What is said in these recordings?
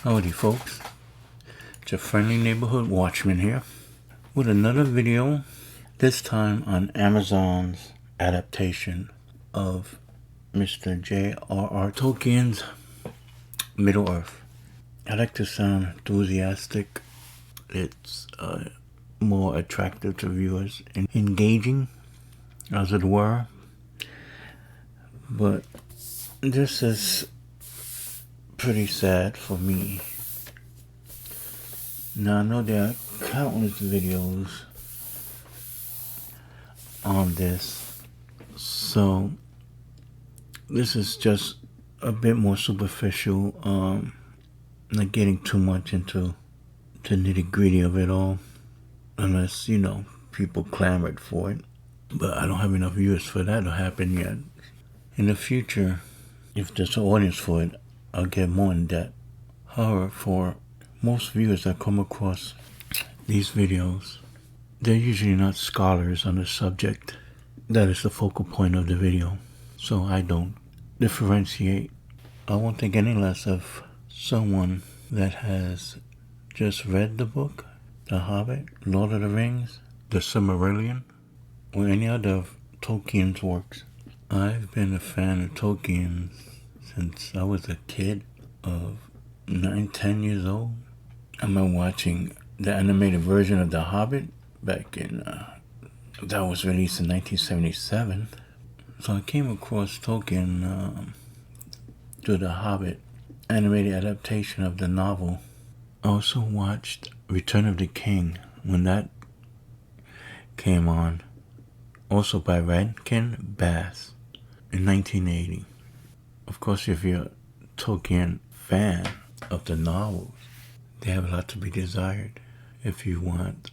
Howdy folks, it's your friendly neighborhood watchman here with another video, this time on Amazon's adaptation of Mr. JRR Tolkien's Middle-earth. I like to sound enthusiastic. It's more attractive to viewers and engaging, as it were. But this is pretty sad for me. Now I know there are countless videos on this, so this is just a bit more superficial, not getting too much into the nitty-gritty of it all, unless, you know, people clamored for it. But I don't have enough viewers for that to happen yet. In the future, if there's an audience for it, I'll get more in depth. However, for most viewers that come across these videos, they're usually not scholars on the subject that is the focal point of the video. So I don't differentiate. I won't think any less of someone that has just read the book, The Hobbit, Lord of the Rings, The Silmarillion, or any other of Tolkien's works. I've been a fan of Tolkien since I was a kid of 9-10 years old. I remember watching the animated version of The Hobbit back in, that was released in 1977. So I came across Tolkien through The Hobbit animated adaptation of the novel. I also watched Return of the King when that came on, also by Rankin Bass in 1980. Of course, if you're a Tolkien fan of the novels, they have a lot to be desired if you want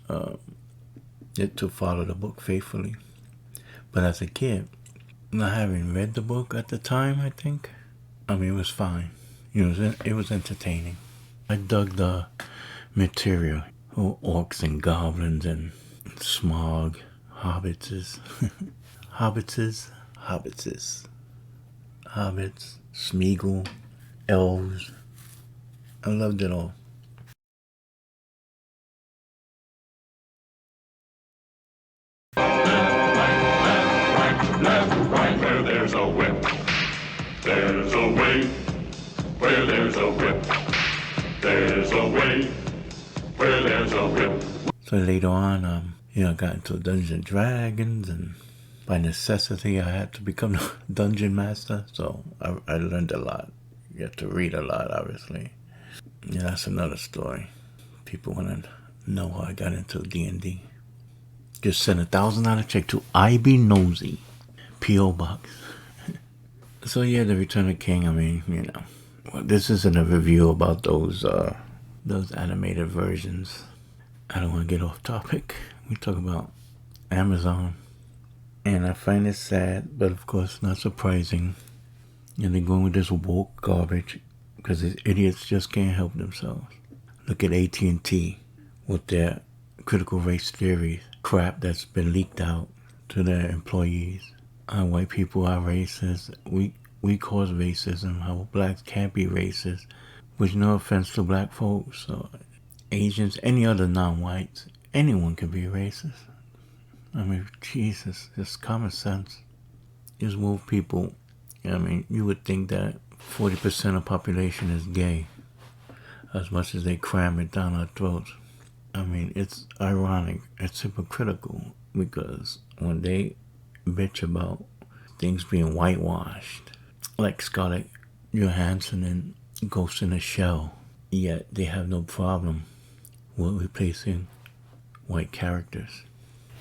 it to follow the book faithfully. But as a kid, not having read the book at the time, it was fine. It was entertaining. I dug the material. Orcs and goblins and smog, hobbits, Smeagol, elves. I loved it all. Left, right, where there's a whip. There's a way. Where there's a whip. There's a way. Where there's a whip. So later on, I got into Dungeons and Dragons, and by necessity, I had to become a dungeon master. So I learned a lot. You have to read a lot, obviously. Yeah, that's another story. People want to know how I got into D&D. Just send $1,000 check to IB Nosy, P.O. Box. So yeah, The Return of the King. This isn't a review about those animated versions. I don't want to get off topic. We talk about Amazon, and I find it sad, but of course not surprising. And they're going with this woke garbage because these idiots just can't help themselves. Look at AT&T with their critical race theory crap that's been leaked out to their employees. How white people are racist. We cause racism. How blacks can't be racist. Which, no offense to black folks or Asians, any other non-whites, anyone can be racist. Jesus, just common sense. These woke people, you would think that 40% of the population is gay, as much as they cram it down our throats. It's ironic, it's hypocritical, because when they bitch about things being whitewashed, like Scarlett Johansson in Ghost in the Shell, yet they have no problem with replacing white characters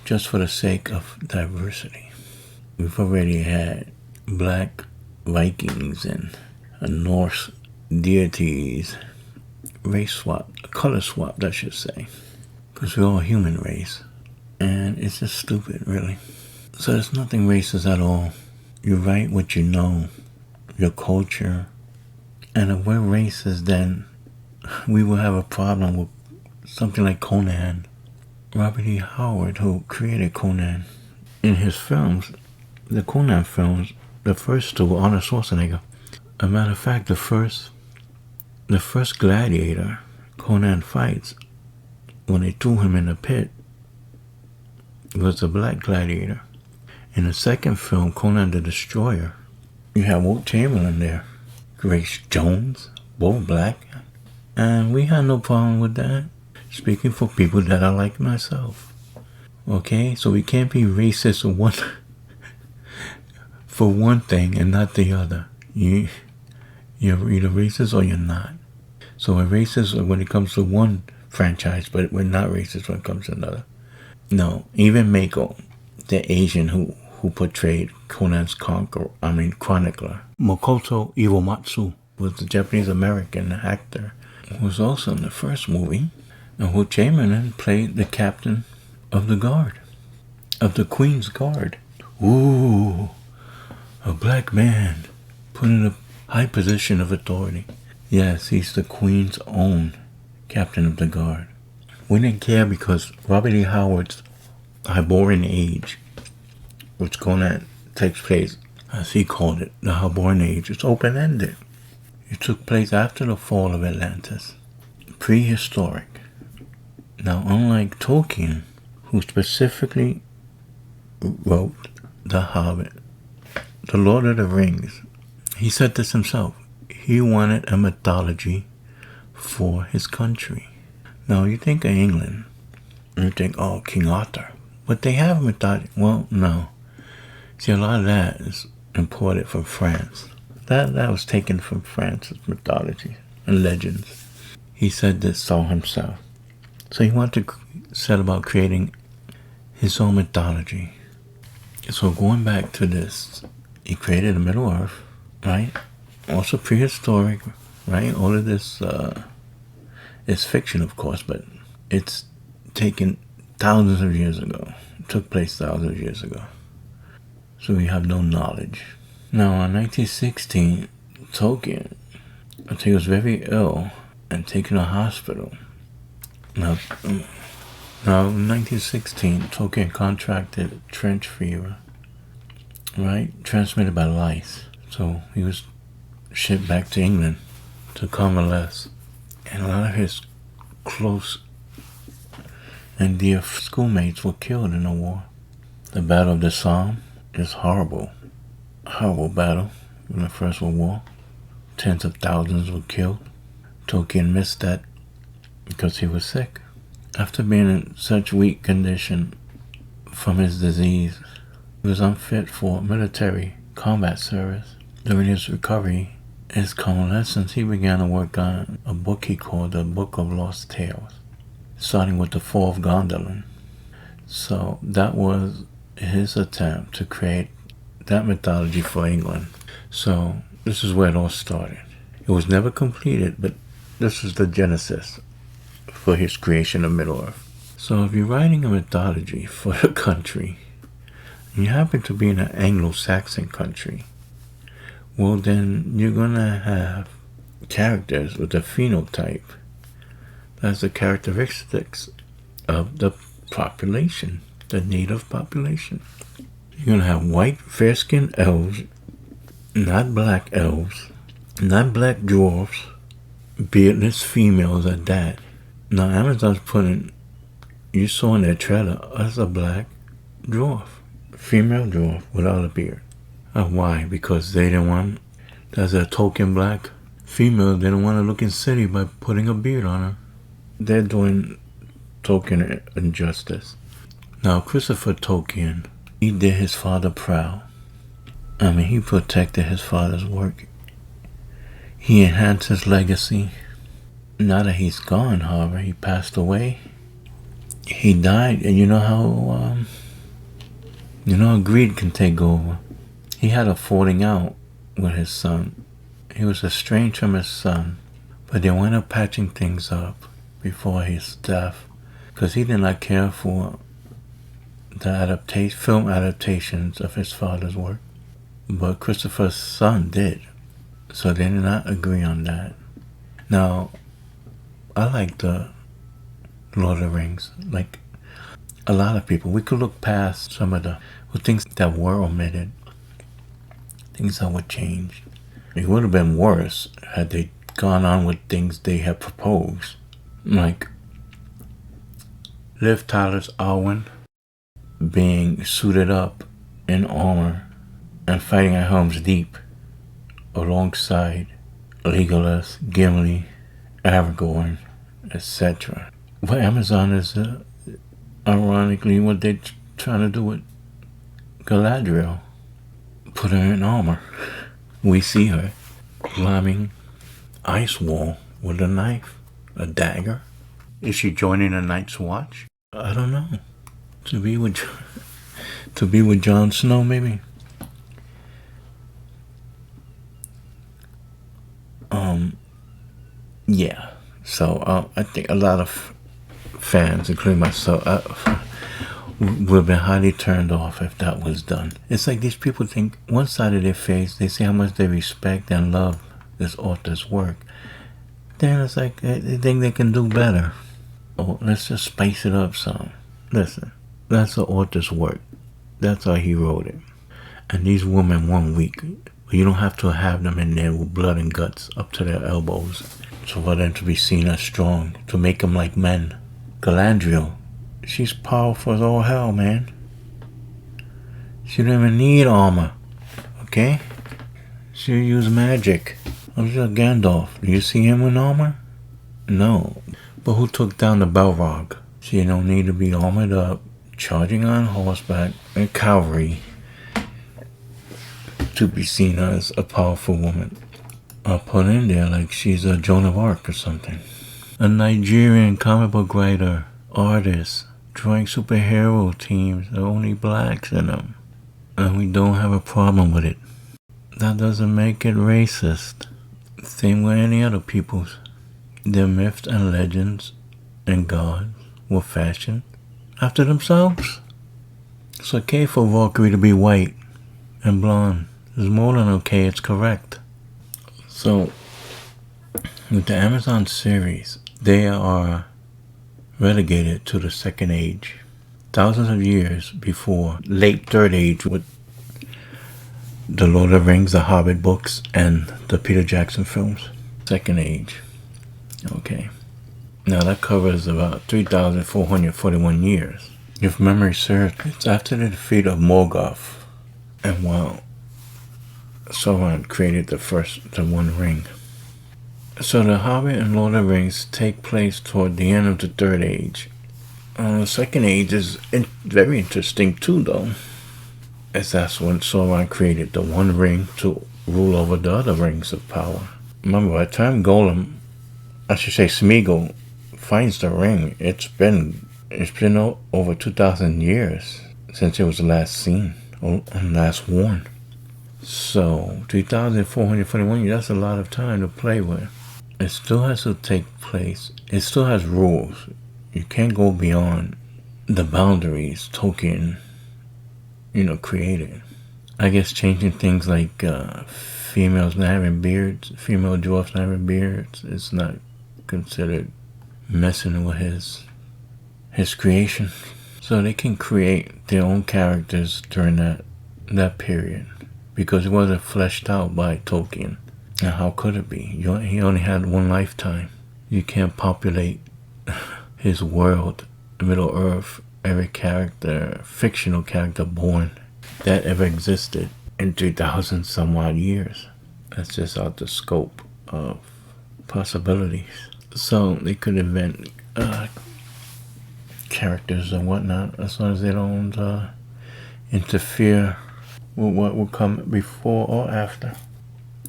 just for the sake of diversity. We've already had black Vikings and Norse deities race swap, color swapped, I should say, because we're all human race, and it's just stupid, really. So there's nothing racist at all. You write what you know, your culture, and if we're racist, then we will have a problem with something like Conan Robert E. Howard, who created Conan, in his films, the Conan films, the first two, Arnold Schwarzenegger. A matter of fact, the first gladiator Conan fights, when they threw him in the pit, was a black gladiator. In the second film, Conan the Destroyer, you have Wilt Chamberlain there, Grace Jones, both black, and we had no problem with that. Speaking for people that are like myself. Okay, so we can't be racist for one thing and not the other. You're either racist or you're not. So we're racist when it comes to one franchise, but we're not racist when it comes to another. No, even Mako, the Asian who portrayed Conan's chronicler, Makoto Iwamatsu, was the Japanese American actor who was also in the first movie, and who Chamberlain played the captain of the guard, of the Queen's Guard. Ooh, a black man put in a high position of authority. Yes, he's the Queen's own captain of the guard. We didn't care because Robert E. Howard's Hyborian Age, which Conan takes place, as he called it, the Hyborian Age, it's open-ended. It took place after the fall of Atlantis, prehistoric. Now, unlike Tolkien, who specifically wrote The Hobbit, The Lord of the Rings, he said this himself. He wanted a mythology for his country. Now, you think of England, you think, oh, King Arthur. But they have mythology. Well, no. See, a lot of that is imported from France. That was taken from France's mythology and legends. He said this so himself. So he wanted to set about creating his own mythology. So going back to this, he created a Middle Earth, right? Also prehistoric, right? All of this is fiction, of course, but it's taken thousands of years ago. It took place thousands of years ago. So we have no knowledge. Now, in 1916, Tolkien, I think, was very ill and taken to a hospital. Now, in 1916, Tolkien contracted trench fever, right? Transmitted by lice. So he was shipped back to England to convalesce. And a lot of his close and dear schoolmates were killed in the war. The Battle of the Somme is horrible. Horrible battle in the First World War. Tens of thousands were killed. Tolkien missed that because he was sick. After being in such weak condition from his disease, he was unfit for military combat service. During his recovery, his convalescence, he began to work on a book he called the Book of Lost Tales, starting with the Fall of Gondolin. So that was his attempt to create that mythology for England. So this is where it all started. It was never completed, but this is the genesis for his creation of Middle-earth. So if you're writing a mythology for a country, and you happen to be in an Anglo-Saxon country, well then you're going to have characters with a phenotype. That's the characteristics of the population, the native population. You're going to have white, fair-skinned elves, not black elves, not black dwarfs, beardless females at that. Now Amazon's putting, you saw in their trailer, us a black dwarf, female dwarf without a beard. Why? Because they didn't want, as a token black female, they didn't want to look in city by putting a beard on her. They're doing Tolkien injustice. Now Christopher Tolkien, he did his father proud. He protected his father's work. He enhanced his legacy. Now that he's gone, however, he passed away. He died, and you know how greed can take over. He had a falling out with his son. He was estranged from his son, but they wound up patching things up before his death, because he did not care for the film adaptations of his father's work. But Christopher's son did, so they did not agree on that. Now, I like the Lord of the Rings. Like, a lot of people. We could look past some of the things that were omitted, things that were changed. It would have been worse had they gone on with things they had proposed, like Liv Tyler's Arwen being suited up in armor and fighting at Helm's Deep alongside Legolas, Gimli, Aragorn, etc. But Amazon is ironically what they're trying to do with Galadriel. Put her in armor. We see her climbing ice wall with a knife, a dagger. Is she joining a Night's Watch? I don't know. To be with Jon Snow, maybe. Yeah. So I think a lot of fans, including myself, would have been highly turned off if that was done. It's like these people think one side of their face, they say how much they respect and love this author's work. Then it's like they think they can do better. Oh, let's just spice it up some. Listen, that's the author's work. That's how he wrote it. And these women 1 week, you don't have to have them in there with blood and guts up to their elbows. So for them to be seen as strong, to make them like men. Galadriel, she's powerful as all hell, man. She don't even need armor, okay? She use magic. I'm just Gandalf. Do you see him with armor? No. But who took down the Balrog? She don't need to be armored up, charging on horseback and cavalry to be seen as a powerful woman. I'll put in there like she's a Joan of Arc or something. A Nigerian comic book writer, artist, drawing superhero teams that only blacks in them. And we don't have a problem with it. That doesn't make it racist. Same with any other peoples. Their myths and legends and gods were fashioned after themselves. It's okay for Valkyrie to be white and blonde. It's more than okay, it's correct. So, with the Amazon series, they are relegated to the Second Age. Thousands of years before late Third Age with the Lord of the Rings, the Hobbit books, and the Peter Jackson films. Second Age. Okay. Now that covers about 3,441 years. If memory serves, it's after the defeat of Morgoth. And while Sauron created the One Ring. So the Hobbit and Lord of the Rings take place toward the end of the Third Age. The Second Age is very interesting too, though, as that's when Sauron created the One Ring to rule over the other rings of power. Remember, by the time Smeagol finds the ring, it's been over 2,000 years since it was last seen or last worn. So 3,441 years, that's a lot of time to play with. It still has to take place. It still has rules. You can't go beyond the boundaries Tolkien, created. I guess changing things like females not having beards, female dwarfs not having beards, is not considered messing with his creation. So they can create their own characters during that period, because it wasn't fleshed out by Tolkien. And how could it be? He only had one lifetime. You can't populate his world, Middle Earth, every character, fictional character born that ever existed in 3,000 some odd years. That's just out the scope of possibilities. So they could invent characters and whatnot, as long as they don't interfere with what will come before or after.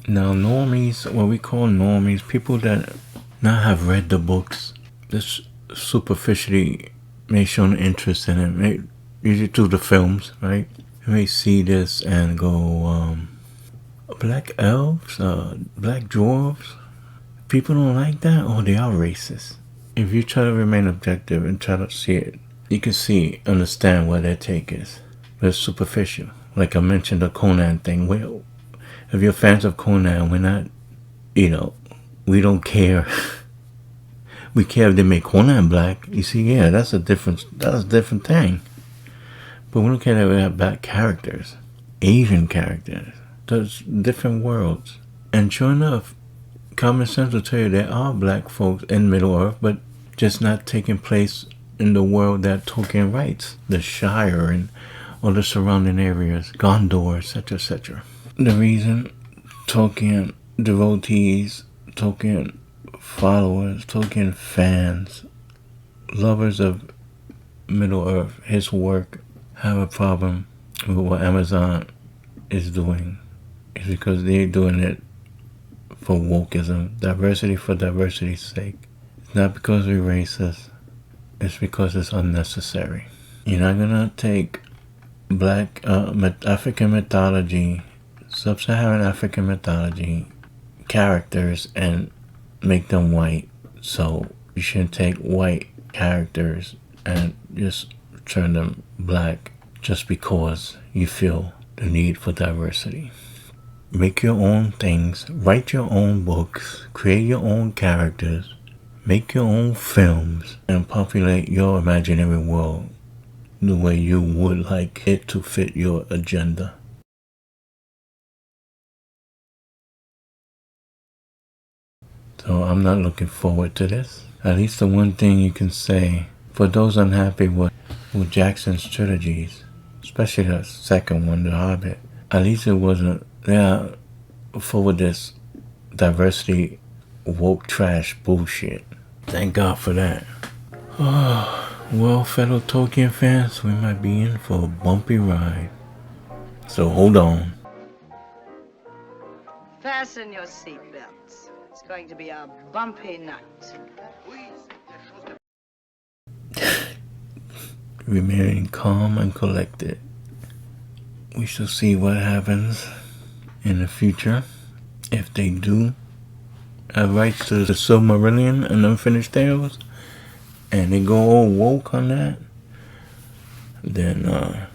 Now normies, what we call normies, people that not have read the books, just superficially may show an interest in it, usually through the films, right? You may see this and go, black elves, black dwarves, people don't like that, or they are racist. If you try to remain objective and try to see it, you can understand what their take is. But it's superficial. Like I mentioned the Conan thing. Well, if you're fans of Conan, we're not, we don't care We care if they make Conan black. You see, yeah, that's a different thing. But we don't care that we have black characters, Asian characters. There's different worlds. And sure enough, common sense will tell you there are black folks in Middle-earth, but just not taking place in the world that Tolkien writes. The Shire and all the surrounding areas, Gondor, etc., etc. The reason Tolkien devotees, Tolkien followers, Tolkien fans, lovers of Middle-earth, his work, have a problem with what Amazon is doing is because they're doing it for wokeism, diversity for diversity's sake. It's not because we're racist, it's because it's unnecessary. You're not gonna take black African mythology, sub-Saharan African mythology characters and make them white. So you shouldn't take white characters and just turn them black just because you feel the need for diversity. Make your own things, write your own books, create your own characters, make your own films, and populate your imaginary world the way you would like it to fit your agenda. So I'm not looking forward to this. At least the one thing you can say, for those unhappy with Jackson's trilogies, especially the second one, The Hobbit, at least it wasn't there for this diversity woke trash bullshit. Thank God for that. Well, fellow Tolkien fans, we might be in for a bumpy ride. So hold on. Fasten your seatbelts. It's going to be a bumpy night. Remaining calm and collected. We shall see what happens in the future. If they do have rights to the Silmarillion and Unfinished Tales, and they go all woke on that, then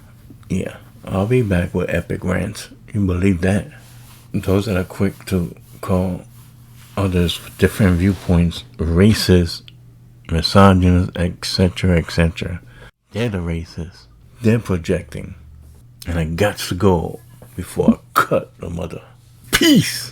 yeah, I'll be back with epic rants. You believe that? Those that are quick to call others with different viewpoints racist, misogynist, etc., etc. They're the racists. They're projecting. And I got to go before I cut the mother. Peace!